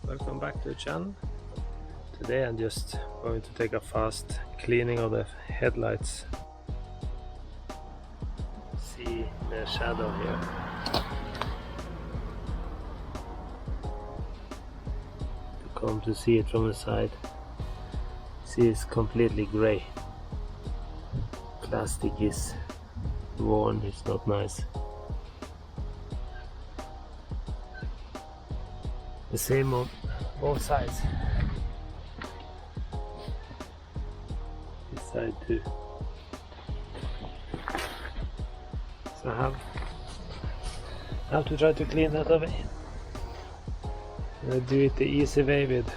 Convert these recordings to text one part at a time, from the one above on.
Welcome back to the channel. Today I'm just going to take a fast cleaning of the headlights. See the shadow here. To come to see it from the side. See, it's completely gray. Plastic is worn, it's not nice. The same on both sides. This side too. So I have to try to clean that away. I do it the easy way with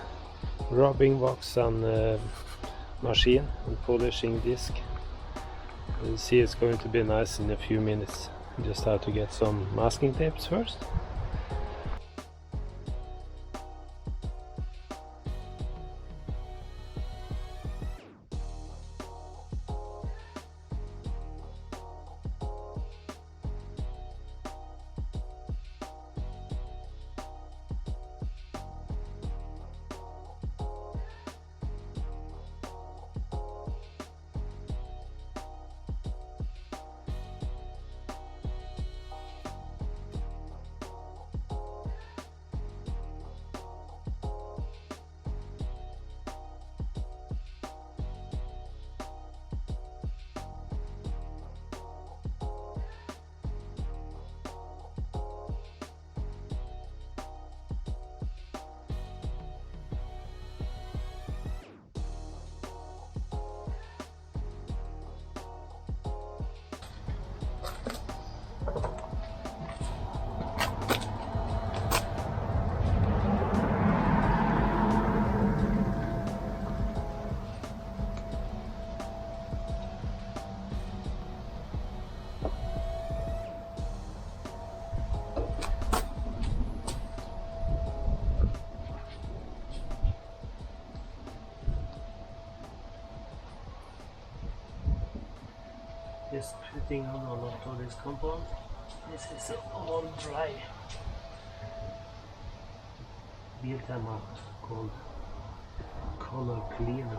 rubbing wax on machine and polishing disc. You see, it's going to be nice in a few minutes. Just have to get some masking tapes first. Just putting on a lot of this compound. This is all dry. Bildilla Magasin called color cleaner.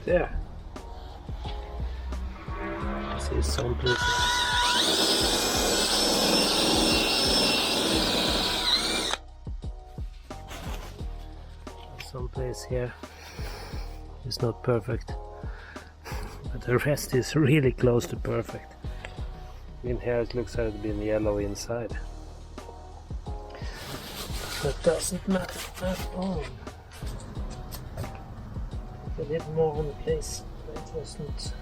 There. See some places. Some place here is not perfect, but the rest is really close to perfect. In here it looks like it's been yellow inside. That doesn't matter at all. A little more on the place, but it wasn't.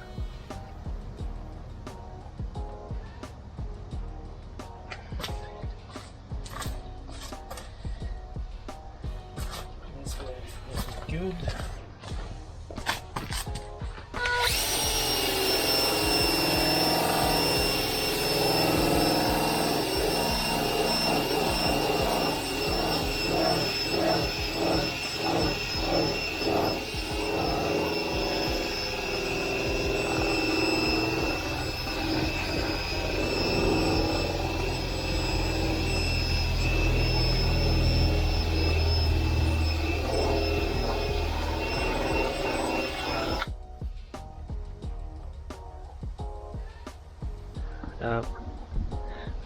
This way wasn't good.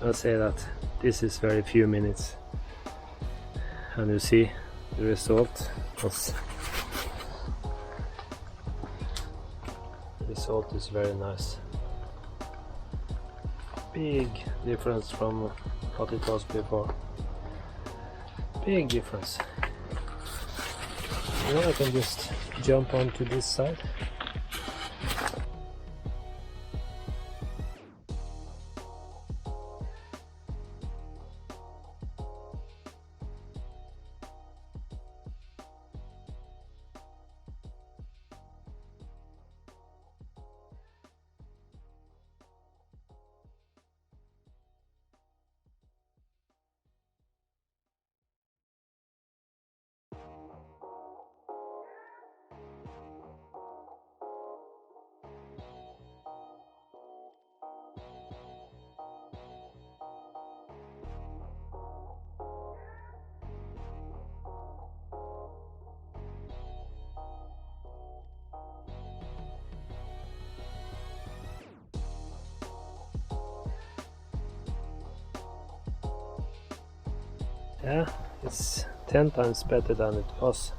I'll say that this is very few minutes, and you see the result is very nice. Big difference from what it was before. Big difference. Now I can just jump onto this side. Yeah, it's 10 times better than it was.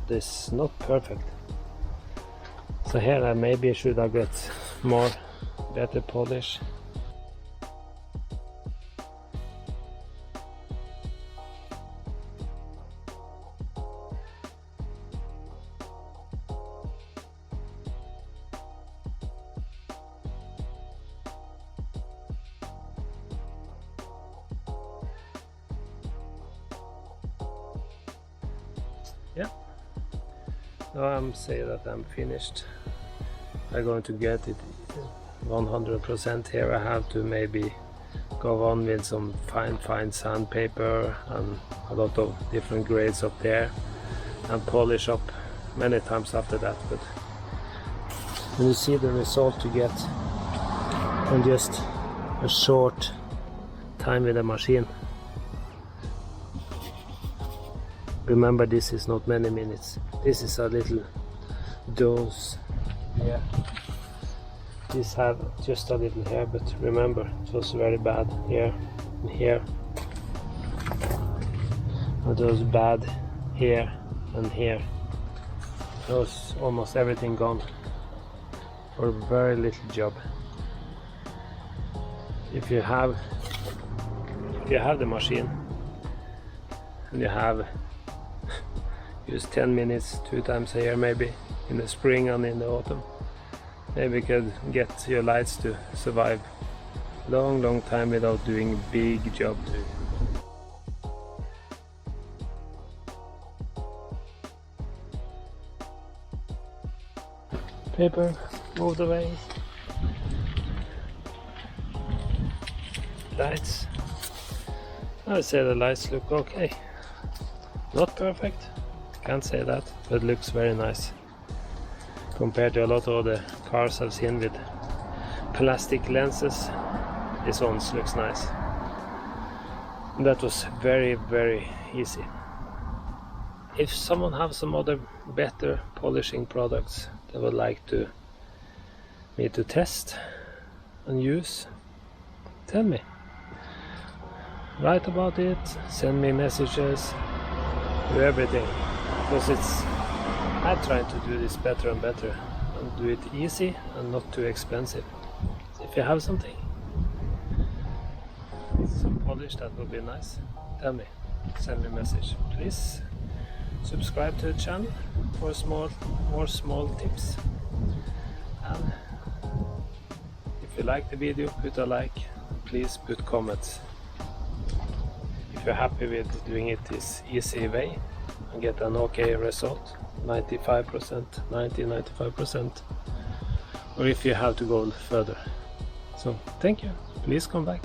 This is not perfect. So here I maybe should have got more better polish. Yeah, now I'm saying that I'm finished. I'm going to get it 100% here. I have to maybe go on with some fine sandpaper and a lot of different grades up there and polish up many times after that. But when you see the result you get in just a short time with the machine. Remember, this is not many minutes. This is a little dose. Yeah. This have just a little here, but remember, it was very bad here and here. It was bad here and here. It was almost everything gone for a very little job. If you have the machine and you have use 10 minutes 2 times a year, maybe in the spring and in the autumn, maybe you could get your lights to survive long time without doing a big job to it. Paper moved away. Lights. I would say the lights look okay. Not perfect, can't say that, but looks very nice compared to a lot of the cars I've seen with plastic lenses. This one looks nice. And that was very easy. If someone have some other better polishing products they would like me to test and use, tell me. Write about it, send me messages, do everything, because I'm trying to do this better and better and do it easy and not too expensive. So if you have something, some polish that would be nice, tell me, send me a message. Please subscribe to the channel for more small tips, and if you like the video, put a like, please put comments. If you're happy with doing it this easy way and get an okay result, 95%, 95%, or if you have to go further. So thank you, please come back.